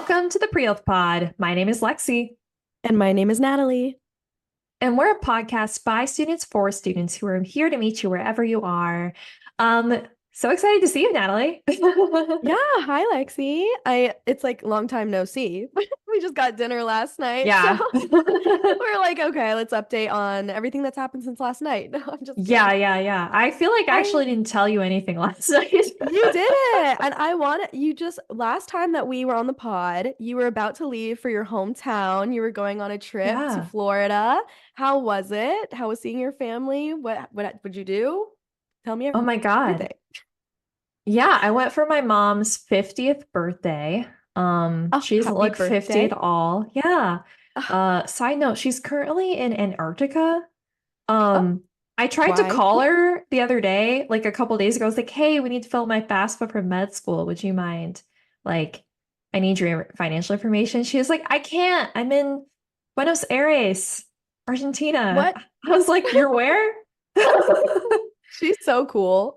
Welcome to the Pre-Health Pod. My name is Lexi, And my name is Natalie. and we're a podcast by students for students who are here to meet you wherever you are. So excited to see you, Natalie. Yeah, hi Lexi. It's like long time no see. We just got dinner last night, so Yeah. we're like, okay, let's update on everything that's happened since last night. No, I'm just kidding. Yeah. I feel like I I actually didn't tell you anything last night. You did it. And I want you just last time that we were on the pod, you were about to leave for your hometown. You were going on a trip to Yeah. Florida. How was it? How was seeing your family? What would you do? Tell me Oh my God. everything. Yeah, I went for my mom's 50th birthday. Oh, She's happy like 50 at birthday. all. Yeah. Ah, Side note, she's currently in Antarctica. oh, I tried to why? call her the other day, like a couple days ago. I was like, "Hey, we need to fill my FAFSA for med school. Would you mind? Like, I need your financial information." She was like, "I can't. I'm in Buenos Aires, Argentina." What? I was like, "You're where?" She's so cool.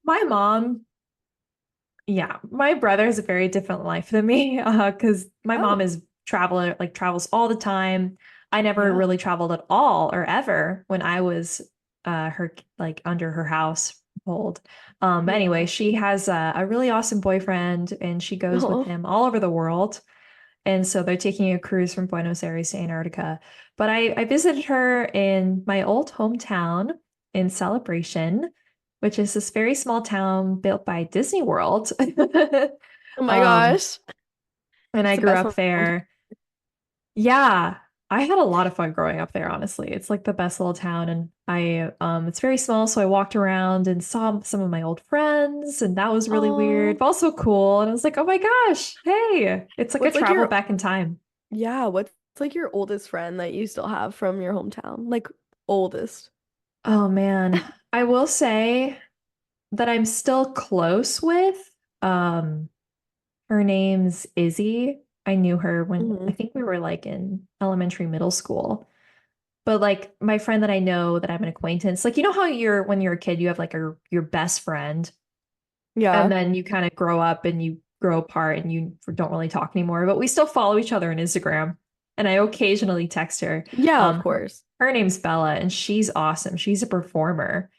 My mom, yeah, my brother has a very different life than me, because my mom Oh, is traveler, like travels all the time. I never yeah. really traveled at all or ever when I was her like under her household. But anyway, Yeah. she has a really awesome boyfriend and she goes with Oh, him all over the world. And so they're taking a cruise from Buenos Aires to Antarctica. But I visited her in my old hometown in Celebration, which is this very small town built by Disney World. oh my Um, gosh. and It's I the grew best up hometown. there. Yeah, I had a lot of fun growing up there, honestly. It's like the best little town and it's very small, so I walked around and saw some of my old friends and that was really weird, Oh, but also cool. And I was like, "Oh my gosh, hey, it's like a what's like travel your, back in time." what's like your oldest friend that you still have from your hometown? Like oldest. Oh man, I will say that I'm still close with. Um, Her name's Izzy. I knew her when I Hmm. think we were like in elementary, middle school. But like my friend that I know that I'm an acquaintance, like you know how you're when you're a kid, you have like your best friend, and Yeah. then you kind of grow up and you grow apart and you don't really talk anymore. But we still follow each other on Instagram, and I occasionally text her. Yeah, of Her, course. her name's Bella, and she's awesome. She's a performer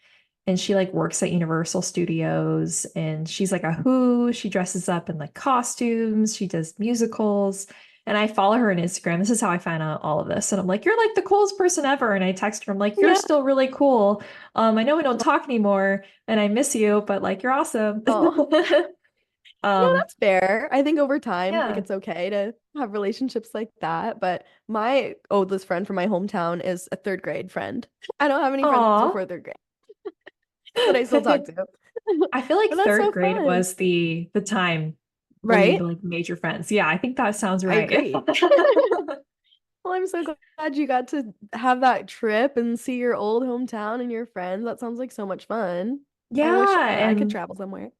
and she like works at Universal Studios and she's like a who. She dresses up in like costumes, she does musicals. And I follow her on Instagram. This is how I found out all of this. And I'm like, "You're like the coolest person ever." And I text her, I'm like, "You're Yeah. still really cool. I know we don't talk anymore and I miss you, but like you're awesome." Oh, no, Um, that's fair. I think over time, like yeah. it's okay to have relationships like that. But my oldest friend from my hometown is a third grade friend. I don't have any friends Aw. before third grade that I still talk to. I feel like But that's third so grade fun, was the time when you right? like made your friends. Yeah, I think that sounds I right. agree. Well, I'm so glad you got to have that trip and see your old hometown and your friends. That sounds like so much fun. I wish Yeah, I could and travel somewhere.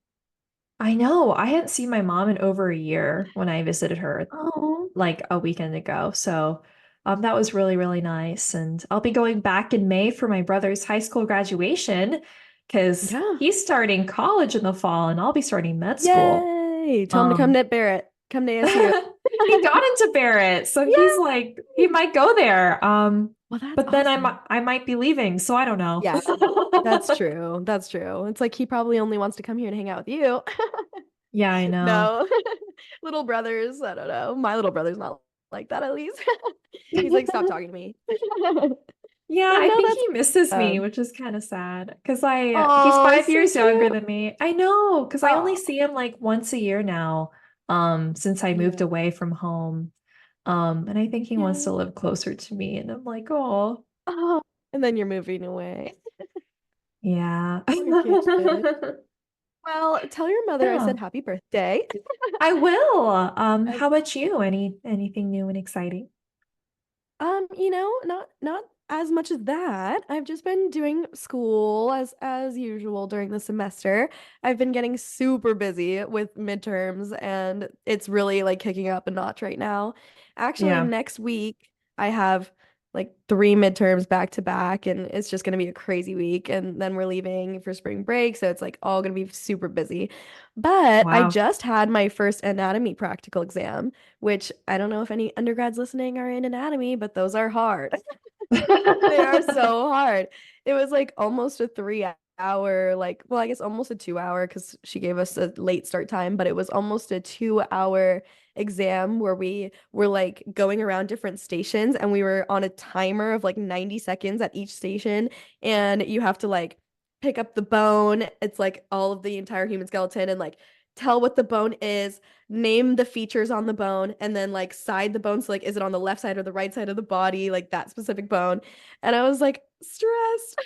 I know I hadn't seen my mom in over a year when I visited her Oh, like a weekend ago. So that was really, really nice. And I'll be going back in May for my brother's high school graduation because yeah. he's starting college in the fall and I'll be starting med school. Yay. Tell him to come Um, to Barrett. Come to ASU. he got into Barrett, so he's Yeah. like he might go there. Well, that's But then awesome. I might be leaving, so I don't know. Yeah, that's true. That's true. It's like he probably only wants to come here to hang out with you. Yeah, I know. No. Little brothers, I don't know. My little brother's not like that at least. He's like, stop talking to me. Yeah, But I no, think that's he misses me, um which is kind of sad because I he's oh, 5 years so younger cute. than me. I know because I only Oh, see him like once a year now, since I moved yeah. away from home. And I think he wants to Yeah. live closer to me, and I'm like, "Oh, Oh, and then you're moving away. yeah." Poor kid. Well, tell your mother I Yeah, said happy birthday. I will. I, How about you? Anything new and exciting? not as much as that. I've just been doing school as usual during the semester. I've been getting super busy with midterms and it's really like kicking up a notch right now. Actually, Yeah. next week I have like 3 midterms back to back, and it's just gonna be a crazy week. And then we're leaving for spring break, so it's like all gonna be super busy. But I Wow. just had my first anatomy practical exam, which I don't know if any undergrads listening are in anatomy, but those are hard. They are so hard. It was like almost a 3 hour, like, well, I guess almost a 2 hour because she gave us a late start time, but it was almost a 2 hour exam where we were like going around different stations and we were on a timer of like 90 seconds at each station. And you have to like pick up the bone. It's like all of the entire human skeleton and like tell what the bone is, name the features on the bone, and then like side the bone. So like, is it on the left side or the right side of the body, like that specific bone? And I was like stressed.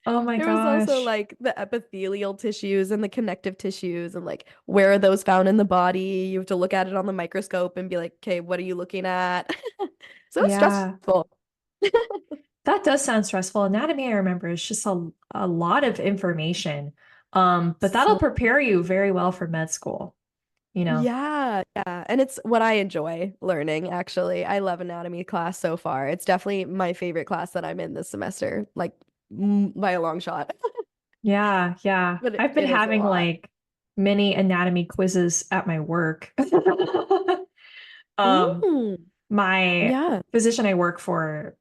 Oh my There was also gosh. like the epithelial tissues and the connective tissues and like where are those found in the body? You have to look at it on the microscope and be like, okay, what are you looking at? So it's Yeah. stressful. That does sound stressful. Anatomy, I remember, is just a lot of information. But that'll So prepare you very well for med school, you know. yeah, yeah. And it's what I enjoy learning, actually. I love anatomy class so far. It's definitely my favorite class that I'm in this semester, like by a long shot. Yeah, yeah. But I've been it is a having lot. like mini anatomy quizzes at my work. Um, Mm, my yeah, physician I work for,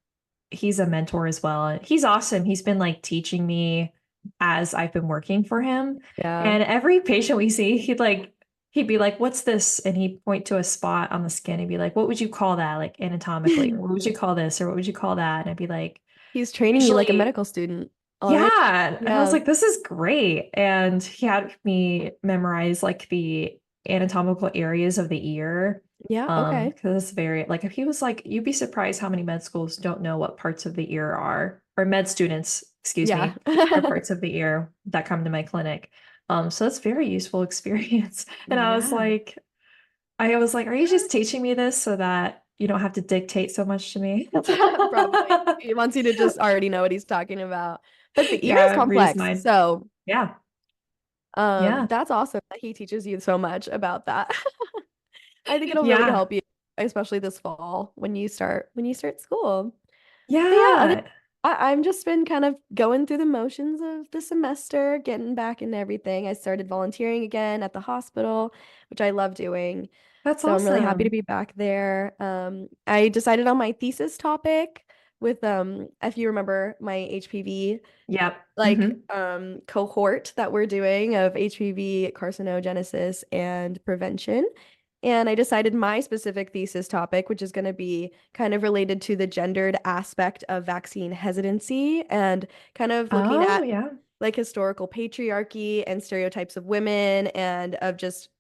he's a mentor as well. He's awesome. He's been like teaching me as I've been working for him. yeah. And every patient we see, he'd be like, "What's this?" And he'd point to a spot on the skin and be like, "What would you call that, like anatomically? Or what would you call this? Or what would you call that?" And I'd be like, He's training you like a usually, medical student already. yeah. And I was Yeah. like, this is great. And he had me memorize like the anatomical areas of the ear. Yeah, okay. Because it's very like if he was like, you'd be surprised how many med schools don't know what parts of the ear are, or med students, excuse Yeah. me, are parts of the ear that come to my clinic. So it's very useful experience. And Yeah. I was like, are you just teaching me this so that you don't have to dictate so much to me? Probably. He wants you to just already know what he's talking about. But the ear is Yeah, read his complex. mind. So, Yeah. Yeah. that's awesome that he teaches you so much about that. I think it'll really Yeah. help you, especially this fall when you start school. But yeah, Yeah. I'm just been kind of going through the motions of the semester, getting back into everything. I started volunteering again at the hospital, which I love doing. That's So I'm really happy to awesome. be back there. I decided on my thesis topic with if you remember my HPV Yep. like Hmm. cohort that we're doing of HPV carcinogenesis and prevention. And I decided my specific thesis topic, which is going to be kind of related to the gendered aspect of vaccine hesitancy and kind of looking Oh, at yeah. like historical patriarchy and stereotypes of women and of just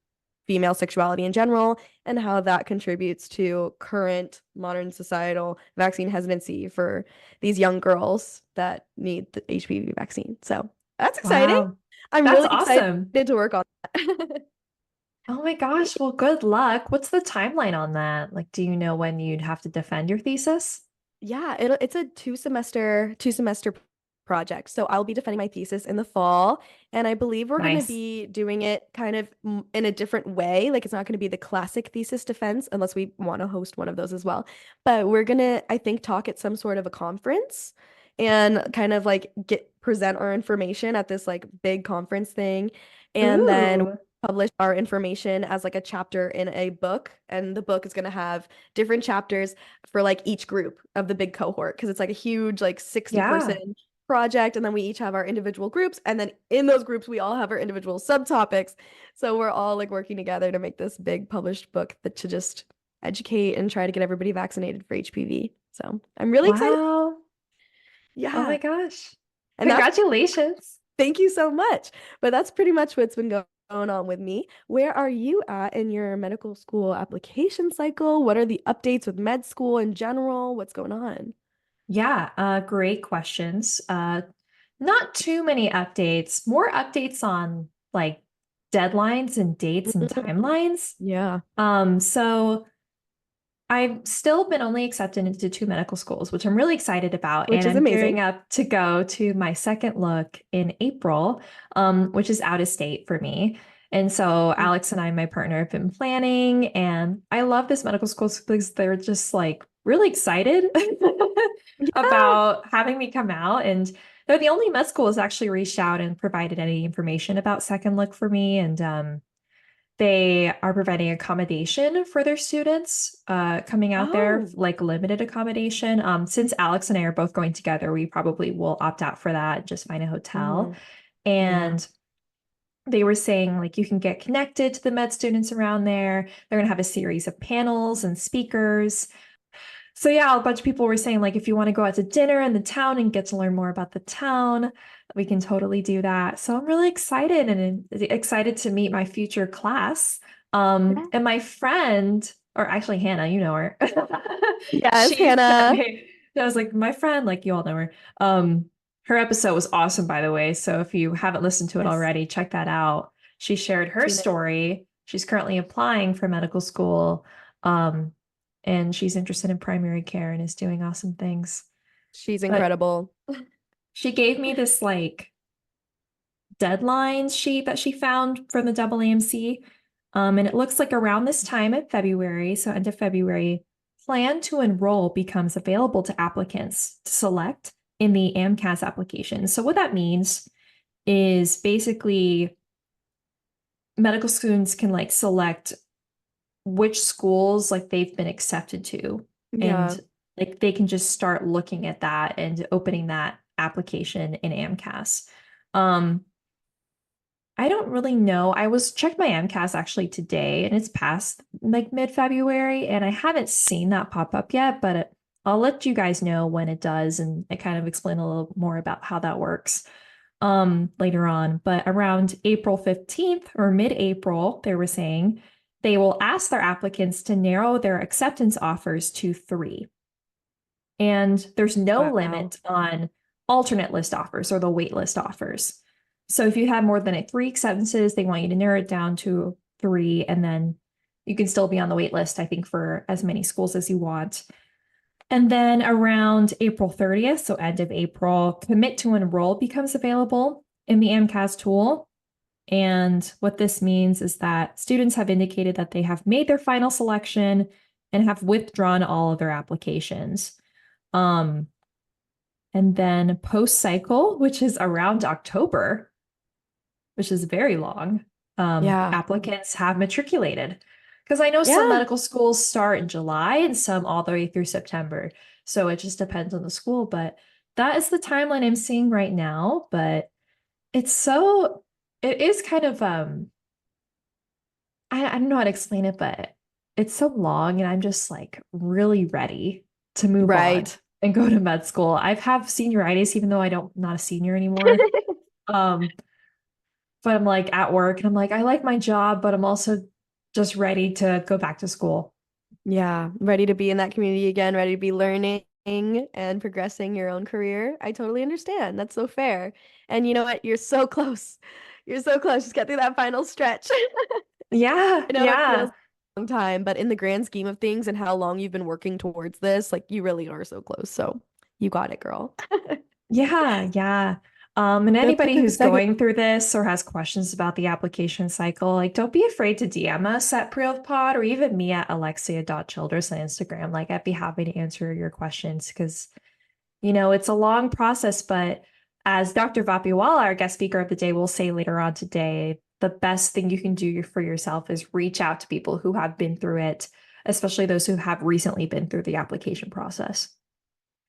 female sexuality in general and how that contributes to current modern societal vaccine hesitancy for these young girls that need the HPV vaccine. So that's exciting. Wow. I'm That's really excited awesome. to work on that. Oh my gosh. Well, good luck. What's the timeline on that? Like, do you know when you'd have to defend your thesis? Yeah, it's a two semester project. So I'll be defending my thesis in the fall, and I believe we're going to Nice. be doing it kind of in a different way. Like it's not going to be the classic thesis defense unless we want to host one of those as well. But we're going to, I think, talk at some sort of a conference and kind of like get present our information at this like big conference thing. And then Ooh. publish our information as like a chapter in a book, and the book is going to have different chapters for like each group of the big cohort because it's like a huge like 60 Yeah. person project, and then we each have our individual groups, and then in those groups we all have our individual subtopics, so we're all like working together to make this big published book that to just educate and try to get everybody vaccinated for HPV. So I'm really excited. Wow. Oh my Yeah, gosh. and that's Congratulations. thank you so much. But that's pretty much what's been going on with me. Where are you at in your medical school application cycle? What are the updates with med school in general? What's going on? Yeah, great questions. Not too many updates, more updates on like deadlines and dates and Mm, timelines. yeah, So I've still been only accepted into two medical schools, which I'm really excited about. which And is I'm amazing. gearing up to go to my second look in April, which is out of state for me. And so Alex and I, my partner, have been planning, and I love this medical school because they're just like really excited Yeah. about having me come out. And they're the only med school has actually reached out and provided any information about Second Look for me. And they are providing accommodation for their students coming out there, Oh. like limited accommodation. Since Alex and I are both going together, we probably will opt out for that, just find a hotel. Mhm. Yeah. And they were saying like you can get connected to the med students around there. They're going to have a series of panels and speakers. So yeah, a bunch of people were saying like if you want to go out to dinner in the town and get to learn more about the town, we can totally do that. So I'm really excited and excited to meet my future class. Yeah. And my friend, or actually Hannah, you know her. Yes, She sent Hannah. me, I was like, my friend, like you all know her. Her episode was awesome, by the way. So if you haven't listened to it Yes, already, check that out. She shared her seen it. story. She's currently applying for medical school. Um, and she's interested in primary care and is doing awesome things. She's But incredible. she gave me this like deadline sheet that she found from the AAMC. And it looks like around this time in February, so end of February, plan to enroll becomes available to applicants to select in the AMCAS application. So what that means is basically medical students can like select which schools like they've been accepted to, Yeah. and like they can just start looking at that and opening that application in AMCAS. Um, I don't really know. I was checked my AMCAS actually today and it's past like mid-February and I haven't seen that pop up yet, but I'll let you guys know when it does and I kind of explain a little more about how that works later on. But around April 15th or mid-April, they were saying they will ask their applicants to narrow their acceptance offers to 3. And there's no Wow. limit on alternate list offers or the wait list offers. So if you have more than 3 acceptances, they want you to narrow it down to 3, and then you can still be on the wait list, I think, for as many schools as you want. And then around April 30th, so end of April, commit to enroll becomes available in the AMCAS tool. And what this means is that students have indicated that they have made their final selection and have withdrawn all of their applications. Um, and then post cycle, which is around October, which is very long, Yeah. applicants have matriculated. Because I know some Yeah. medical schools start in July and some all the way through September. So it just depends on the school. But that is the timeline I'm seeing right now. But it's so, it is kind of, I don't know how to explain it, but it's so long and I'm just like really ready to move on Right. and go to med school. I've have senioritis, even though I don't, not a senior anymore. Um, but I'm like at work and I'm like, I like my job, but I'm also just ready to go back to school. Yeah. Ready to be in that community again, ready to be learning and progressing your own career. I totally understand. That's so fair. And you know what? You're so close. You're so close. Just get through that final stretch. Yeah, I know it feels yeah, a long time, but in the grand scheme of things and how long you've been working towards this, like you really are so close. So you got it, girl. yeah, yeah. And The anybody who's second, going through this or has questions about the application cycle, like don't be afraid to DM us at PreOfPod or even me at alexia.childress on Instagram. Like I'd be happy to answer your questions because it's a long process, but as Dr. Vapiwala, our guest speaker of the day, will say later on today, the best thing you can do for yourself is reach out to people who have been through it, especially those who have recently been through the application process.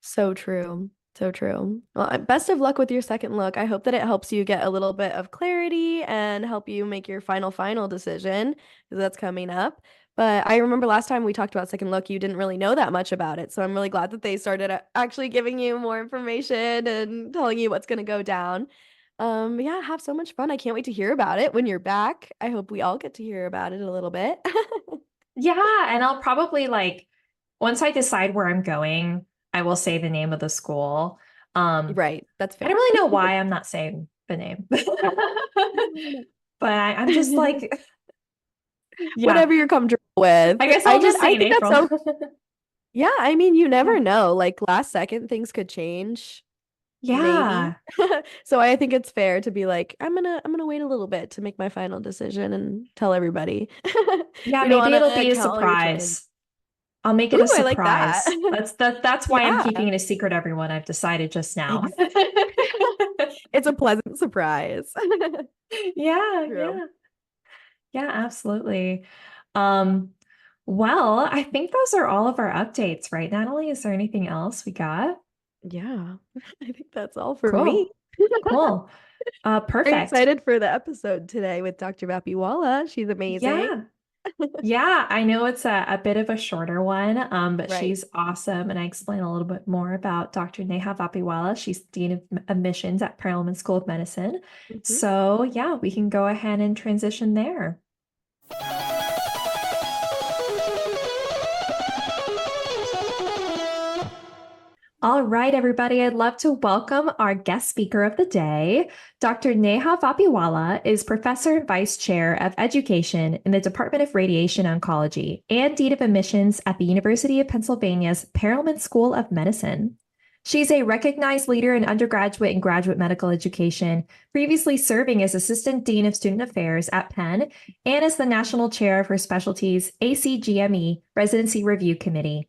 so true. So true. Well, best of luck with your second look. I hope that it helps you get a little bit of clarity and help you make your final decision because that's coming up. But I remember last time we talked about second look, you didn't really know that much about it. So I'm really glad that they started actually giving you more information and telling you what's going to go down. But yeah, have so much fun. I can't wait to hear about it when you're back. I hope we all get to hear about it a little bit. Yeah, and I'll probably like once I decide where I'm going, I will say the name of the school. Right. That's I don't fair. really know why I'm not saying the name, but I'm just like, yeah, Whatever you're comfortable with. I guess I'll just say I in think that's April. so yeah, I mean, you Yeah. never know. Like last second things could change, maybe. Yeah. So I think it's fair to be like, I'm gonna wait a little bit to make my final decision and tell everybody. Yeah, We don't maybe want it'll to be a count all your chickens. surprise. I'll make it a Ooh, I like that. surprise. That's why I'm Yeah. keeping it a secret, everyone. I've decided just now. It's a pleasant surprise. Yeah, True. yeah. Yeah, absolutely. Um, well, I think those are all of our updates, right, Natalie? Is there anything else we got? Yeah. I think that's all for me. Cool. Cool. Very Perfect. excited for the episode today with Dr. Vapiwala. She's amazing. Yeah. Yeah, I know it's a bit of a shorter one, but Right. she's awesome. And I explain a little bit more about Dr. Neha Vapiwala. She's Dean of Admissions at Perelman School of Medicine. Mhm. So, yeah, we can go ahead and transition there. All right, everybody, I'd love to welcome our guest speaker of the day. Dr. Neha Vapiwala is Professor and Vice Chair of Education in the Department of Radiation Oncology and Dean of Admissions at the University of Pennsylvania's Perelman School of Medicine. She's a recognized leader in undergraduate and graduate medical education, previously serving as Assistant Dean of Student Affairs at Penn and as the National Chair of her specialty's ACGME Residency Review Committee.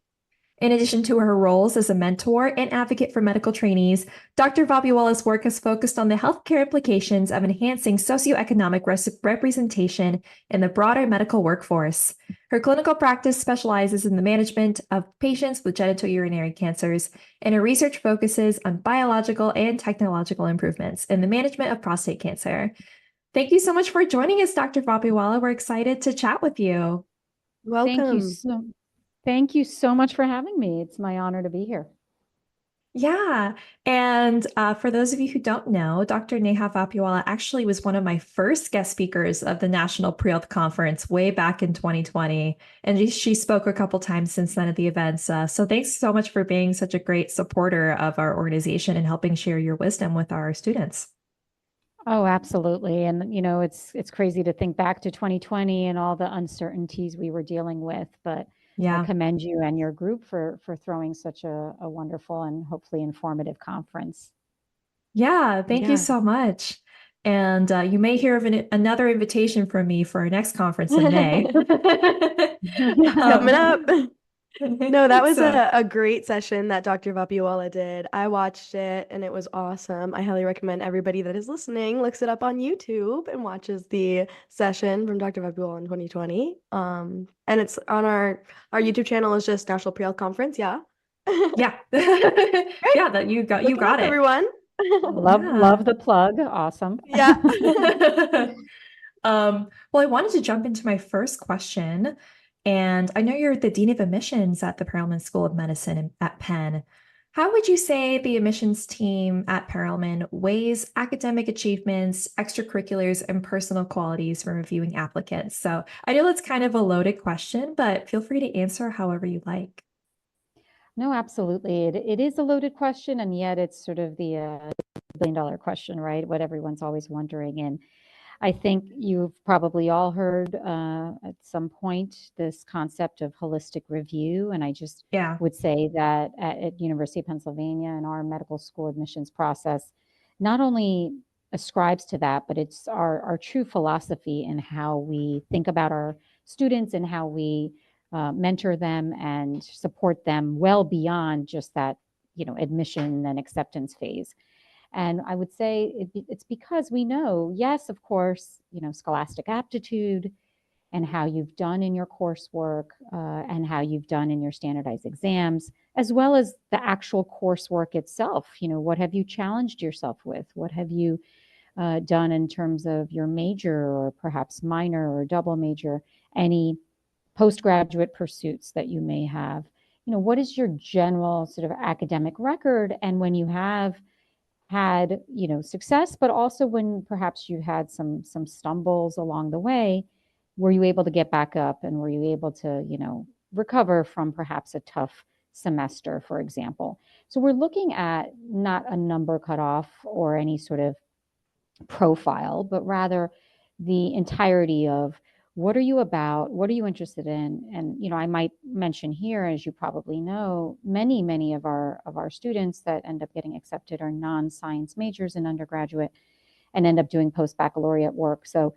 In addition to her roles as a mentor and advocate for medical trainees, Dr. Vapiwala's work has focused on the healthcare implications of enhancing socioeconomic representation in the broader medical workforce. Her clinical practice specializes in the management of patients with genitourinary cancers, and her research focuses on biological and technological improvements in the management of prostate cancer. Thank you so much for joining us, Dr. Vapiwala. We're excited to chat with you. Thank you Welcome. so thank you so much for having me. It's my honor to be here. Yeah. And for those of you who don't know, Dr. Neha Vapiwala actually was one of my first guest speakers of the National Pre-Health Conference way back in 2020. And she spoke a couple times since then at the events. So thanks so much for being such a great supporter of our organization and helping share your wisdom with our students. Oh, absolutely. And it's crazy to think back to 2020 and all the uncertainties we were dealing with, but I Yeah. commend you and your group for throwing such a wonderful and hopefully informative conference. Yeah. Thank you Yeah. so much. And you may hear of another invitation from me for our next conference in May. It's coming Um, up. No, that was so a great session that Dr. Vapiwala did. I watched it and it was awesome. I highly recommend everybody that is listening looks it up on YouTube and watches the session from Dr. Vapiwala in 2020. And it's on our YouTube channel is just National Pre-Health Conference. Yeah. yeah. Great. Yeah, that you Look it up, got it. everyone. Love Yeah. the plug. Awesome. Yeah. Well, I wanted to jump into my first question. And I know you're the Dean of Admissions at the Perelman School of Medicine at Penn. How would you say the admissions team at Perelman weighs academic achievements, extracurriculars, and personal qualities when reviewing applicants? So I know that's kind of a loaded question, but feel free to answer however you like. No, absolutely. It is a loaded question, and yet it's sort of the $1 billion question, right? What everyone's always wondering. And I think you've probably all heard at some point this concept of holistic review. And I just Yeah. would say that at University of Pennsylvania and our medical school admissions process not only ascribes to that, but it's our true philosophy in how we think about our students and how we mentor them and support them well beyond just that, admission and acceptance phase. And I would say it's because we know, yes, of course, scholastic aptitude and how you've done in your coursework and how you've done in your standardized exams, as well as the actual coursework itself. What have you challenged yourself with? What have you done in terms of your major or perhaps minor or double major? Any postgraduate pursuits that you may have? What is your general sort of academic record? And when you have had success, but also when perhaps you had some stumbles along the way, were you able to get back up and were you able to recover from perhaps a tough semester, for example? So we're looking at not a number cutoff or any sort of profile, but rather the entirety of what are you about, what are you interested in. And I might mention here, as you probably know, many of our students that end up getting accepted are non-science majors in undergraduate and end up doing post-baccalaureate work. So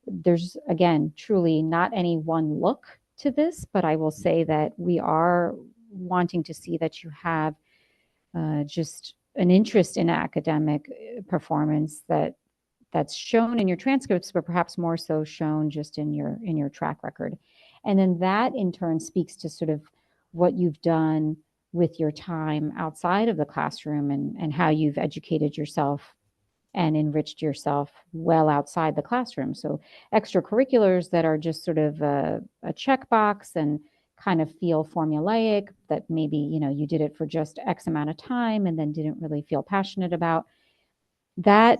there's, again, truly not any one look to this, but I will say that we are wanting to see that you have just an interest in academic performance that's shown in your transcripts, but perhaps more so shown just in your track record. And then that in turn speaks to sort of what you've done with your time outside of the classroom and how you've educated yourself and enriched yourself well outside the classroom. So extracurriculars that are just sort of a checkbox and kind of feel formulaic, that maybe, you did it for just X amount of time and then didn't really feel passionate about, that,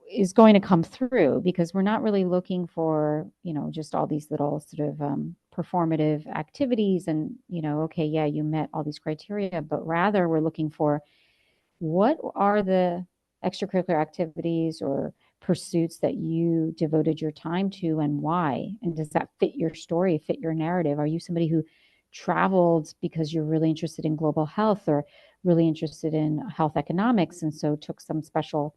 is going to come through, because we're not really looking for, just all these little sort of performative activities and, okay, yeah, you met all these criteria, but rather we're looking for what are the extracurricular activities or pursuits that you devoted your time to and why? And does that fit your story, fit your narrative? Are you somebody who traveled because you're really interested in global health or really interested in health economics and so took some special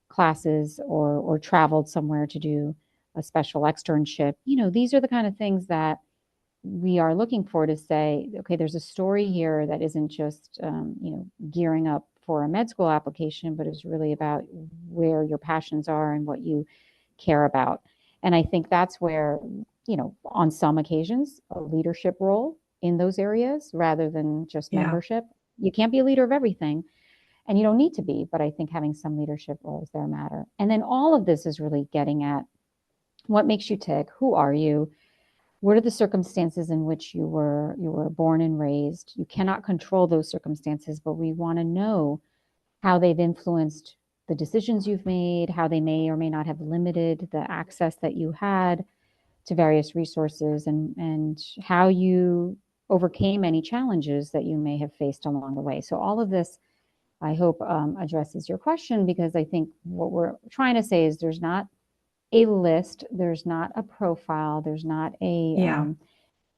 classes or traveled somewhere to do a special externship? These are the kind of things that we are looking for to say, okay, there's a story here that isn't just, gearing up for a med school application, but is really about where your passions are and what you care about. And I think that's where, on some occasions, a leadership role in those areas rather than just membership. You can't be a leader of everything, and you don't need to be, but I think having some leadership roles there matter. And then all of this is really getting at what makes you tick, who are you, what are the circumstances in which you were born and raised? You cannot control those circumstances, but we want to know how they've influenced the decisions you've made, how they may or may not have limited the access that you had to various resources, and how you overcame any challenges that you may have faced along the way. So all of this, I hope, addresses your question, because I think what we're trying to say is there's not a list, there's not a profile, there's not a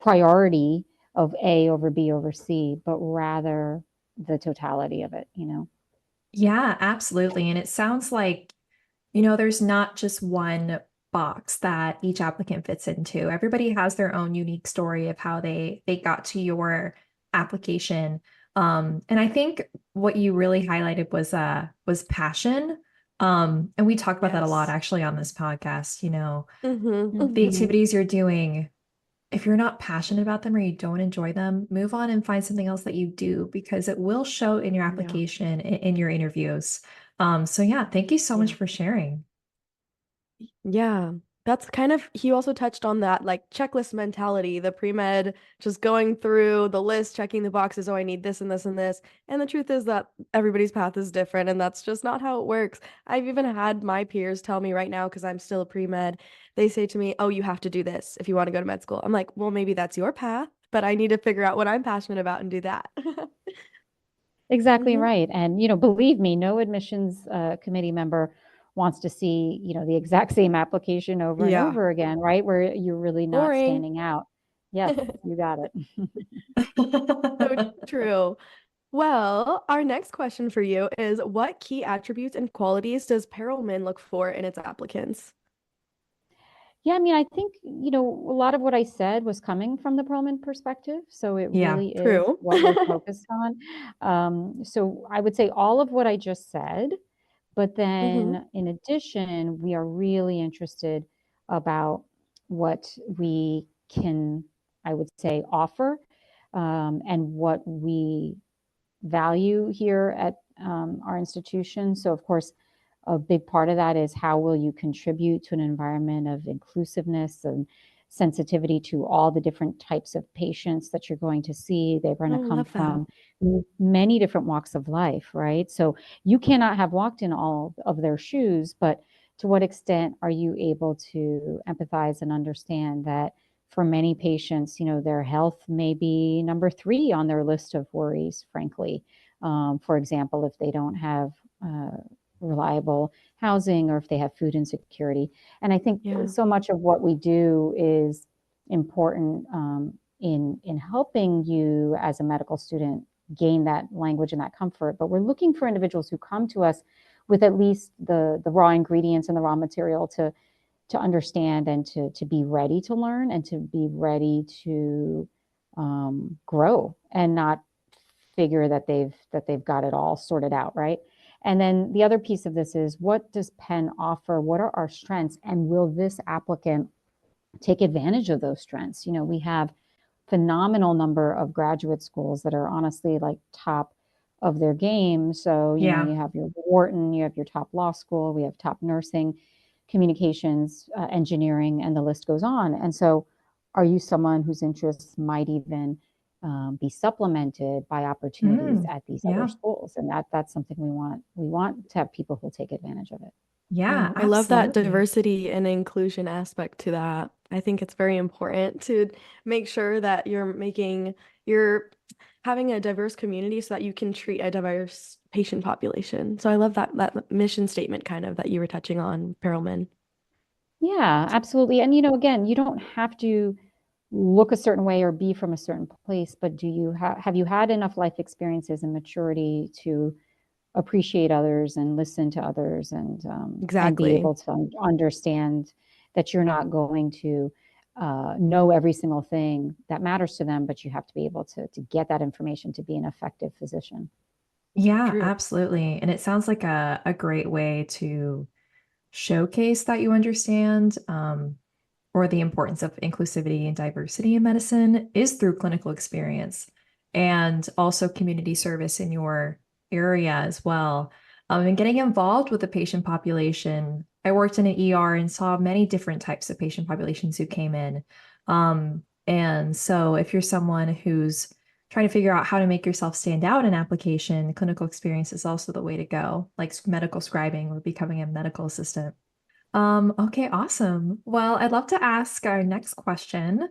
priority of A over B over C, but rather the totality of it, Yeah, absolutely. And it sounds like, there's not just one box that each applicant fits into. Everybody has their own unique story of how they got to your application. And I think what you really highlighted was passion. And we talk about that a lot actually on this podcast, the activities you're doing, if you're not passionate about them or you don't enjoy them, move on and find something else that you do, because it will show in your application, in your interviews. So yeah, thank you so much for sharing. Yeah, that's kind of, he also touched on that like checklist mentality, the pre-med, just going through the list, checking the boxes. Oh, I need this and this and this. And the truth is that everybody's path is different, and that's just not how it works. I've even had my peers tell me right now, because I'm still a pre-med, they say to me, oh, you have to do this if you want to go to med school. I'm like, well, maybe that's your path, but I need to figure out what I'm passionate about and do that. Exactly right. And, believe me, no admissions committee member wants to see, the exact same application over and over again, right? Where you're really not Boring. standing out. Yes, you got it. So true. Well, our next question for you is, what key attributes and qualities does Perelman look for in its applicants? Yeah, I mean, I think, a lot of what I said was coming from the Perlman perspective. So it really is what we're focused on. So I would say all of what I just said, but then in addition, we are really interested about what we can, I would say, offer, and what we value here at our institution. So of course, a big part of that is how will you contribute to an environment of inclusiveness and sensitivity to all the different types of patients that you're going to see. They're going to come from many different walks of life, right? So you cannot have walked in all of their shoes, but to what extent are you able to empathize and understand that for many patients, their health may be number 3 on their list of worries, frankly. For example, if they don't have reliable housing or if they have food insecurity. And I think so much of what we do is important in helping you as a medical student gain that language and that comfort. But we're looking for individuals who come to us with at least the raw ingredients and the raw material to to understand and to be ready to learn and to be ready to grow and not figure that they've got it all sorted out, right? And then the other piece of this is, what does Penn offer? What are our strengths? And will this applicant take advantage of those strengths? You know, we have phenomenal number of graduate schools that are honestly like top of their game. So, you know, Yeah. you have your Wharton, you have your top law school, we have top nursing, communications, engineering, and the list goes on. And so, are you someone whose interests might even be supplemented by opportunities at these other Yeah. schools? And that's something we want. We want to have people who'll take advantage of it. Yeah, I love that absolutely. diversity and inclusion aspect to that. I think it's very important to make sure that you're having a diverse community so that you can treat a diverse patient population. So I love that mission statement kind of that you were touching on, Perelman. Yeah, absolutely. And you know, again, you don't have to look a certain way or be from a certain place, but do you have you had enough life experiences and maturity to appreciate others and listen to others and be Exactly. able to understand that you're not going to know every single thing that matters to them, but you have to be able to get that information to be an effective physician. Yeah, True. absolutely. And it sounds like a great way to showcase that you understand or the importance of inclusivity and diversity in medicine is through clinical experience and also community service in your area as well. And getting involved with the patient population. I worked in an ER and saw many different types of patient populations who came in. And so if you're someone who's trying to figure out how to make yourself stand out in application, clinical experience is also the way to go, like medical scribing or becoming a medical assistant. Okay, awesome. Well, I'd love to ask our next question.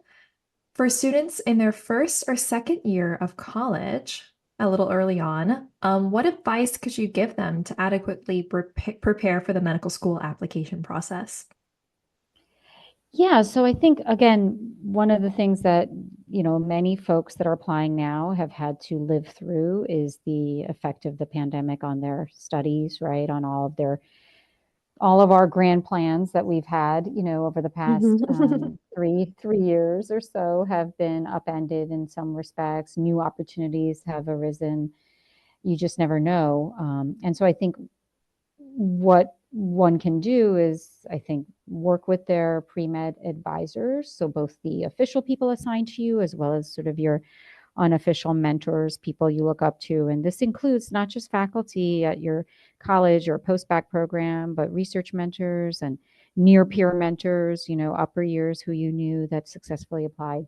For students in their first or second year of college, a little early on, what advice could you give them to adequately prepare for the medical school application process? Yeah, so I think again, one of the things that, you know, many folks that are applying now have had to live through is the effect of the pandemic on their studies, right? On all of our grand plans that we've had, you know, over the past Mhm. 3 years or so have been upended in some respects. New opportunities have arisen. You just never know. And so I think what one can do is, I think, work with their pre-med advisors. So both the official people assigned to you, as well as sort of your unofficial mentors, people you look up to. And this includes not just faculty at your college or post-bac program, but research mentors and near peer mentors, you know, upper years who you knew that successfully applied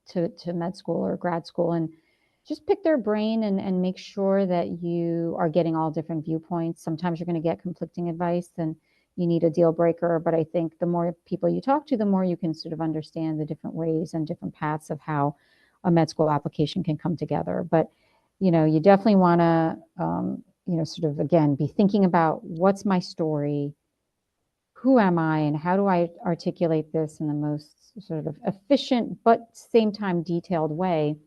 to med school or grad school, and just pick their brain and make sure that you are getting all different viewpoints. Sometimes you're going to get conflicting advice and you need a deal breaker, but I think the more people you talk to, the more you can sort of understand the different ways and different paths of how a med school application can come together. But, you know, you definitely want to, you know, sort of, again, be thinking about what's my story, who am I, and how do I articulate this in the most sort of efficient but same time detailed way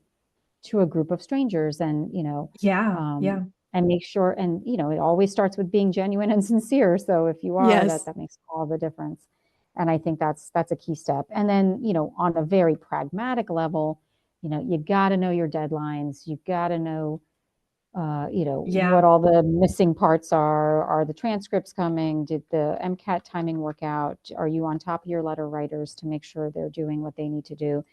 to a group of strangers. And you know, Yeah, yeah. and make sure, and you know, it always starts with being genuine and sincere. So if you are, Yes. that makes all the difference. And I think that's a key step. And then, you know, on a very pragmatic level, you know, you got to know your deadlines. You got to know, you know, what Yeah. all the missing parts are. Are the transcripts coming? Did the MCAT timing work out? Are you on top of your letter writers to make sure they're doing what they need to do?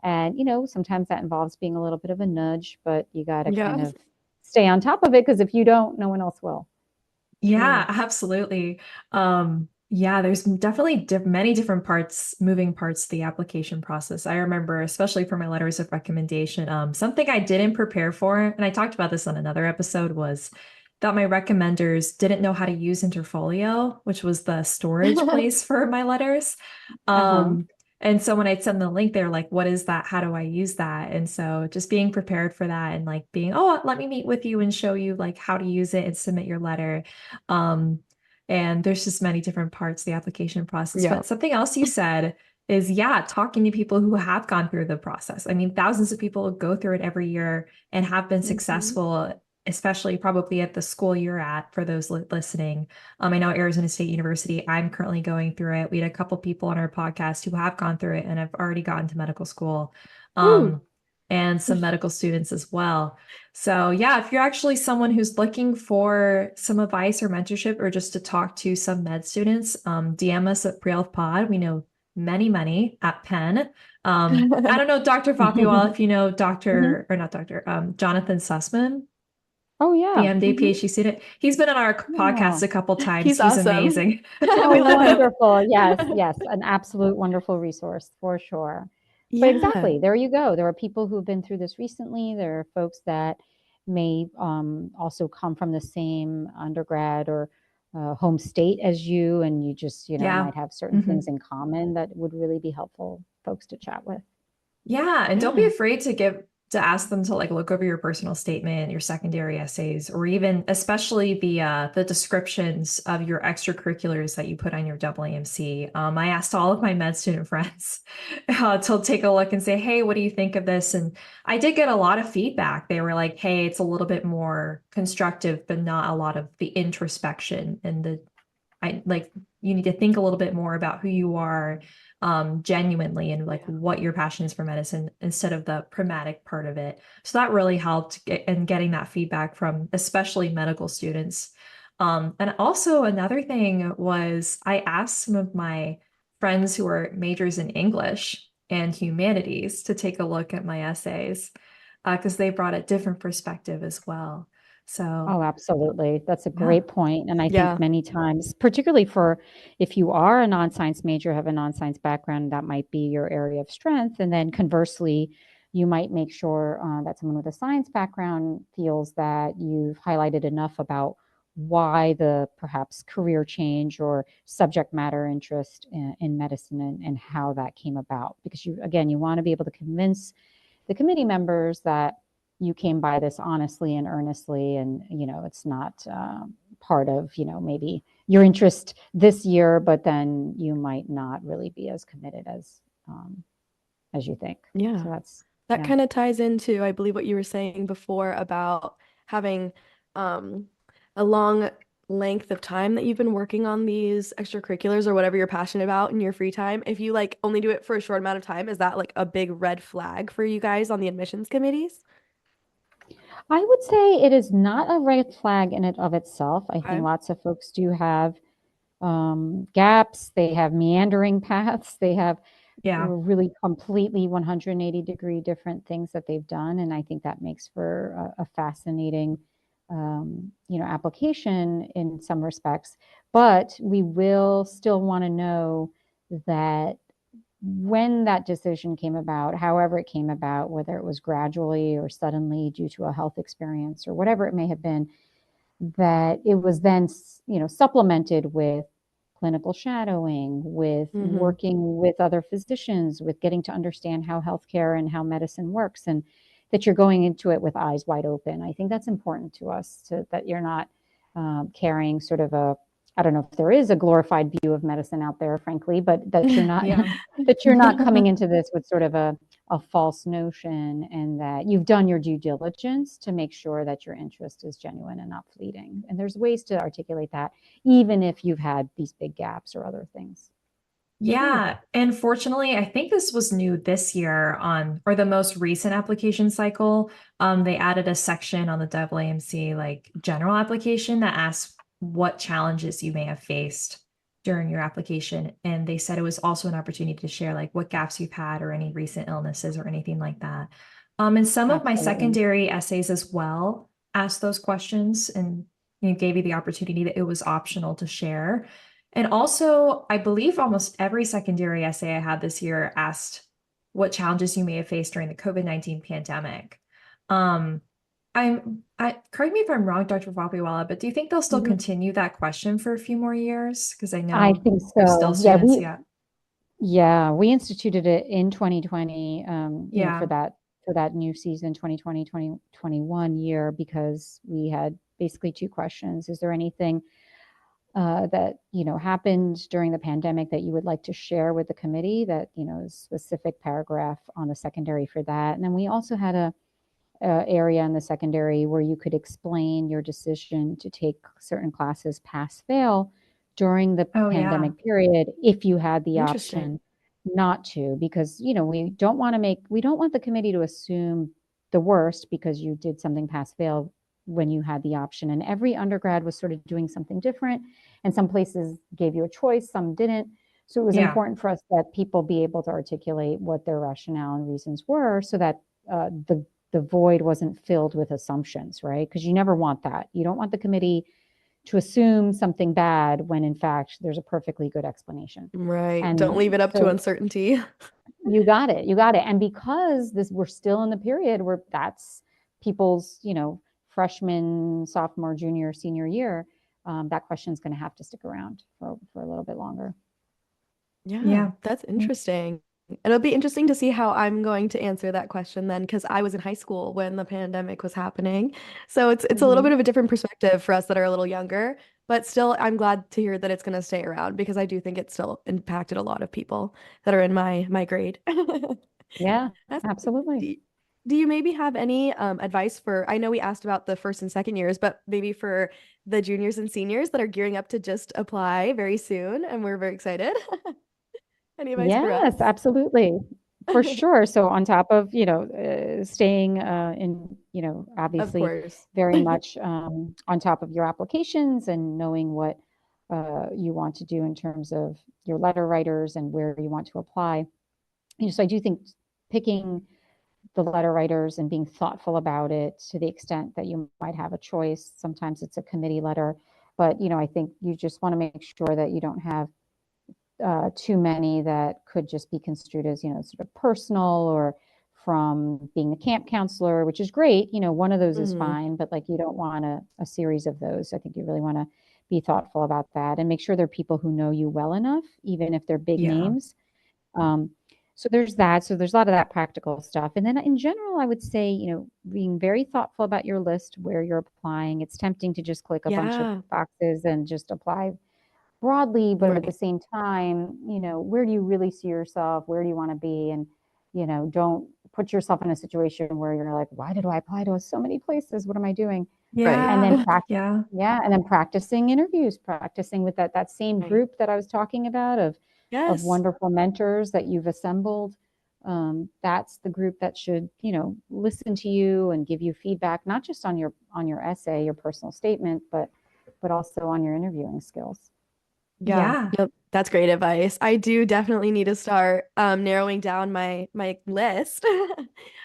And, you know, sometimes that involves being a little bit of a nudge, but you got to Yeah. kind of stay on top of it, because if you don't, no one else will. Yeah, True. absolutely. Yeah, there's definitely many different parts, moving parts to the application process. I remember, especially for my letters of recommendation, something I didn't prepare for, and I talked about this on another episode, was that my recommenders didn't know how to use Interfolio, which was the storage place for my letters. Uh-huh. And so when I'd send the link, they're like, what is that? How do I use that? And so just being prepared for that and like being, oh, let me meet with you and show you like how to use it and submit your letter. Um, and there's just many different parts of the application process. Yeah. But something else you said is, yeah, talking to people who have gone through the process. I mean, thousands of people go through it every year and have been Mhm. successful especially probably at the school you're at for those listening. I know Arizona State University, I'm currently going through it. We had a couple people on our podcast who have gone through it and have already gotten to medical school. Woo. And some medical students as well. So yeah, if you're actually someone who's looking for some advice or mentorship or just to talk to some med students, DM us at Prehealth Pod. We know many at Penn. I don't know, Dr. Vapiwala, if you know Dr. or not Dr. Jonathan Sussman, Oh, yeah. the MD PhD student. He's been on our podcast a couple times. He's He's awesome. amazing. Oh, We love him. wonderful. Yes, an absolute wonderful resource for sure. But exactly, there you go. There are people who've been through this recently. There are folks that may also come from the same undergrad or home state as you, and you just, might have certain things in common that would really be helpful folks to chat with. Yeah, and don't be afraid to ask them to like look over your personal statement, your secondary essays, or even especially the descriptions of your extracurriculars that you put on your AAMC. I asked all of my med student friends to take a look and say, hey, what do you think of this? And I did get a lot of feedback. They were like, hey, it's a little bit more constructive, but not a lot of the introspection and you need to think a little bit more about who you are genuinely and like what your passion is for medicine instead of the pragmatic part of it. So that really helped in getting that feedback from especially medical students. And also another thing was I asked some of my friends who are majors in English and humanities to take a look at my essays because they brought a different perspective as well. So, oh, absolutely. That's a great point. And I Yeah. think many times, particularly for if you are a non-science major, have a non-science background, that might be your area of strength. And then conversely, you might make sure that someone with a science background feels that you've highlighted enough about why the perhaps career change or subject matter interest in medicine and how that came about. Because you want to be able to convince the committee members that you came by this honestly and earnestly, and it's not part of maybe your interest this year, but then you might not really be as committed as you think. Yeah. So that kind of ties into, I believe, what you were saying before about having a long length of time that you've been working on these extracurriculars or whatever you're passionate about in your free time. If you like only do it for a short amount of time, is that like a big red flag for you guys on the admissions committees? I would say it is not a red flag in and of itself. I Okay. think lots of folks do have gaps. They have meandering paths. They have really completely 180-degree different things that they've done. And I think that makes for a fascinating, application in some respects. But we will still want to know that when that decision came about, however it came about, whether it was gradually or suddenly due to a health experience or whatever it may have been, that it was then, supplemented with clinical shadowing, with working with other physicians, with getting to understand how healthcare and how medicine works, and that you're going into it with eyes wide open. I think that's important to us, that you're not carrying sort of I don't know if there is a glorified view of medicine out there, frankly, but that you're not that you're not coming into this with sort of a false notion, and that you've done your due diligence to make sure that your interest is genuine and not fleeting. And there's ways to articulate that, even if you've had these big gaps or other things. Yeah. And fortunately, I think this was new this year or the most recent application cycle. They added a section on the AAMC, like general application that asks what challenges you may have faced during your application. And they said it was also an opportunity to share like what gaps you've had or any recent illnesses or anything like that. And some of my secondary essays as well asked those questions and gave you the opportunity that it was optional to share. And also, I believe almost every secondary essay I had this year asked what challenges you may have faced during the COVID-19 pandemic. Correct me if I'm wrong, Dr. Vapiwala, but do you think they'll still continue that question for a few more years? Because I know I think so. there's still students, we instituted it in 2020, for that new season, 2020, 2021 year, because we had basically two questions. Is there anything that happened during the pandemic that you would like to share with the committee? That a specific paragraph on the secondary for that. And then we also had area in the secondary where you could explain your decision to take certain classes pass fail during the Oh, yeah. pandemic period if you had the Interesting. option not to, because we don't want the committee to assume the worst because you did something pass fail when you had the option. And every undergrad was sort of doing something different, and some places gave you a choice, some didn't. So it was Yeah. important for us that people be able to articulate what their rationale and reasons were, so that the void wasn't filled with assumptions, right? Because you never want that. You don't want the committee to assume something bad when in fact there's a perfectly good explanation. Right. And Don't leave it up to so uncertainty. you got it. You got it. And because we're still in the period where that's people's, freshman, sophomore, junior, senior year, that question is going to have to stick around for a little bit longer. Yeah, that's interesting. It'll be interesting to see how I'm going to answer that question then, because I was in high school when the pandemic was happening. So it's a little bit of a different perspective for us that are a little younger, but still I'm glad to hear that it's going to stay around because I do think it still impacted a lot of people that are in my grade. Yeah, That's, absolutely. do you maybe have any advice for, I know we asked about the first and second years, but maybe for the juniors and seniors that are gearing up to just apply very soon and we're very excited. Any advice for us? Yes, absolutely. For sure. So on top of, staying in, Of obviously course. very much on top of your applications and knowing what you want to do in terms of your letter writers and where you want to apply. So I do think picking the letter writers and being thoughtful about it to the extent that you might have a choice. Sometimes it's a committee letter, but, I think you just want to make sure that you don't have too many that could just be construed as, sort of personal or from being a camp counselor, which is great. One of those is fine, but like you don't want a series of those. I think you really want to be thoughtful about that and make sure they're people who know you well enough, even if they're big names. So there's that. So there's a lot of that practical stuff. And then in general, I would say, being very thoughtful about your list where you're applying. It's tempting to just click a bunch of boxes and just apply broadly, but at the same time, where do you really see yourself? Where do you want to be? And, don't put yourself in a situation where you're like, why did I apply to so many places? What am I doing? Yeah. And then and then practicing interviews, practicing with that same group that I was talking about of wonderful mentors that you've assembled. That's the group that should, listen to you and give you feedback, not just on your essay, your personal statement, but also on your interviewing skills. Yeah. Yep. That's great advice. I do definitely need to start narrowing down my list.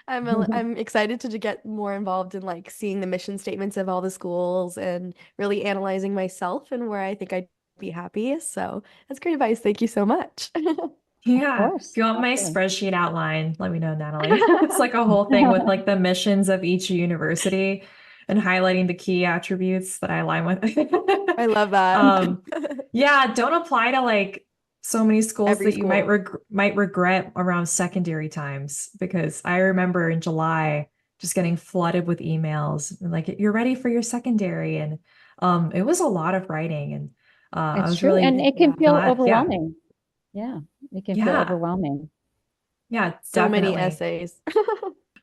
I'm excited to get more involved in like seeing the mission statements of all the schools and really analyzing myself and where I think I'd be happiest. So that's great advice. Thank you so much. Yeah. If you want my spreadsheet outline, let me know, Natalie. It's like a whole thing with like the missions of each university and highlighting the key attributes that I align with. I love that. Yeah, don't apply to like so many schools Every that you might regret around secondary times, because I remember in July just getting flooded with emails and like, you're ready for your secondary, and it was a lot of writing, and I was true. really And it can feel glad. overwhelming. Yeah, it can feel overwhelming. Yeah, so definitely. many essays.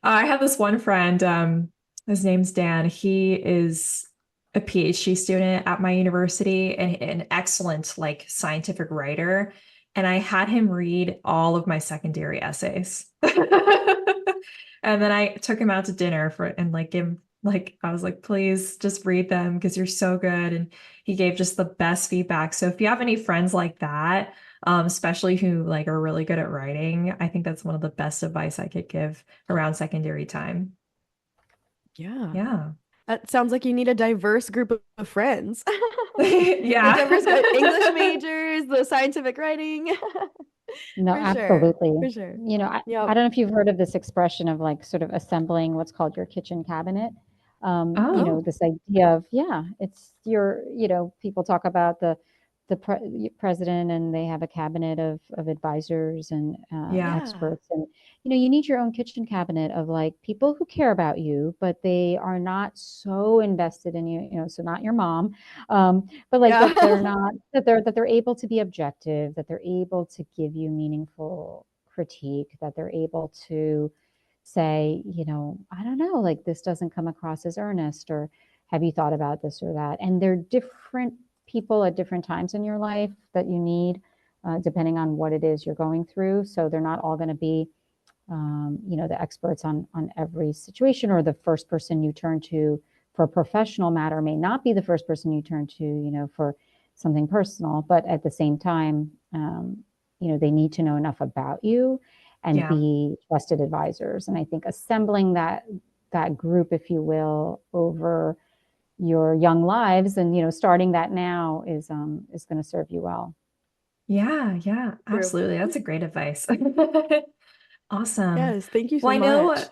I have this one friend, his name's Dan. He is a PhD student at my university and an excellent like scientific writer. And I had him read all of my secondary essays. And then I took him out to dinner and like give him, like, I was like, please just read them because you're so good. And he gave just the best feedback. So if you have any friends like that, especially who like are really good at writing, I think that's one of the best advice I could give around secondary time. Yeah. That sounds like you need a diverse group of friends. Yeah. Diverse English majors, the scientific writing. No, For absolutely. For sure. I don't know if you've heard of this expression of like sort of assembling what's called your kitchen cabinet. This idea of, it's your, people talk about the president and they have a cabinet of advisors and experts. And, you need your own kitchen cabinet of like people who care about you, but they are not so invested in you, so not your mom, but like that they're not, that they're able to be objective, that they're able to give you meaningful critique, that they're able to say, I don't know, like this doesn't come across as earnest, or have you thought about this or that? And they're different people at different times in your life that you need, depending on what it is you're going through. So they're not all going to be, the experts on every situation, or the first person you turn to for a professional matter may not be the first person you turn to, for something personal. But at the same time, they need to know enough about you and Yeah. be trusted advisors. And I think assembling that group, if you will, over your young lives and, starting that now is going to serve you well. Yeah, True. absolutely. That's a great advice. Awesome. Yes, thank you so Well, I know, much.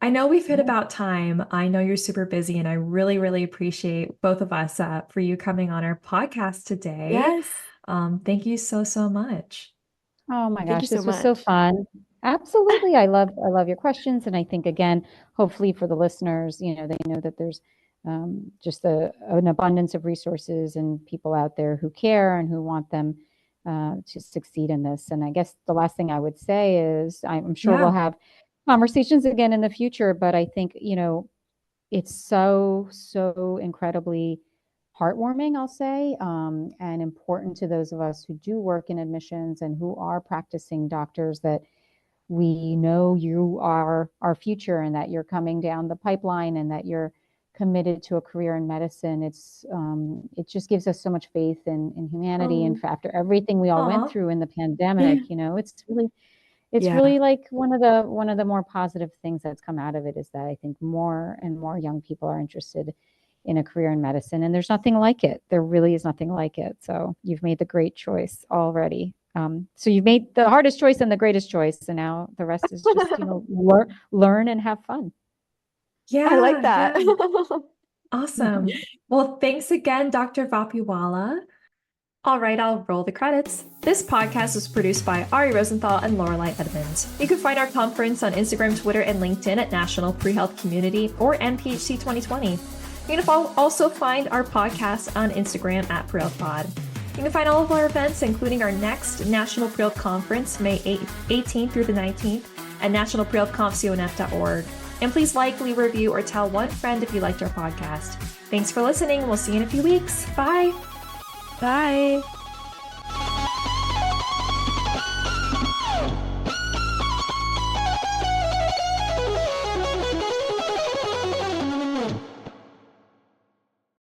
I know we've hit Yeah. about time. I know you're super busy, and I really, really appreciate both of us for you coming on our podcast today. Yes. Thank you so, so much. Oh my Thank you gosh, so this was so much. fun. Absolutely. I love your questions. And I think, again, hopefully for the listeners, they know that there's just an abundance of resources and people out there who care and who want them to succeed in this. And I guess the last thing I would say is I'm sure we'll Yeah. have conversations again in the future, but I think, it's so, so incredibly heartwarming, I'll say, and important to those of us who do work in admissions and who are practicing doctors, that we know you are our future and that you're coming down the pipeline and that you're committed to a career in medicine. It just gives us so much faith in humanity. And Oh, after everything we all went Aw. through in the pandemic, it's yeah. really like one of the more positive things that's come out of it is that I think more and more young people are interested in a career in medicine, and there's nothing like it. There really is nothing like it. So you've made the great choice already. So you've made the hardest choice and the greatest choice, and now the rest is just learn and have fun. I like Yeah. that. Awesome. Well, thanks again, Dr. Vapiwala. All right, I'll roll the credits. This podcast was produced by Ari Rosenthal and Lorelei Edmonds. You can find our conference on Instagram, Twitter, and LinkedIn at National Pre-Health Community or NPHC 2020. You can also find our podcast on Instagram at PreHealthPod. You can find all of our events, including our next National Pre-Health Conference, May 18th through the 19th, at nationalprehealthconf.org. And please like, leave a review, or tell one friend if you liked our podcast. Thanks for listening. We'll see you in a few weeks. Bye. Bye.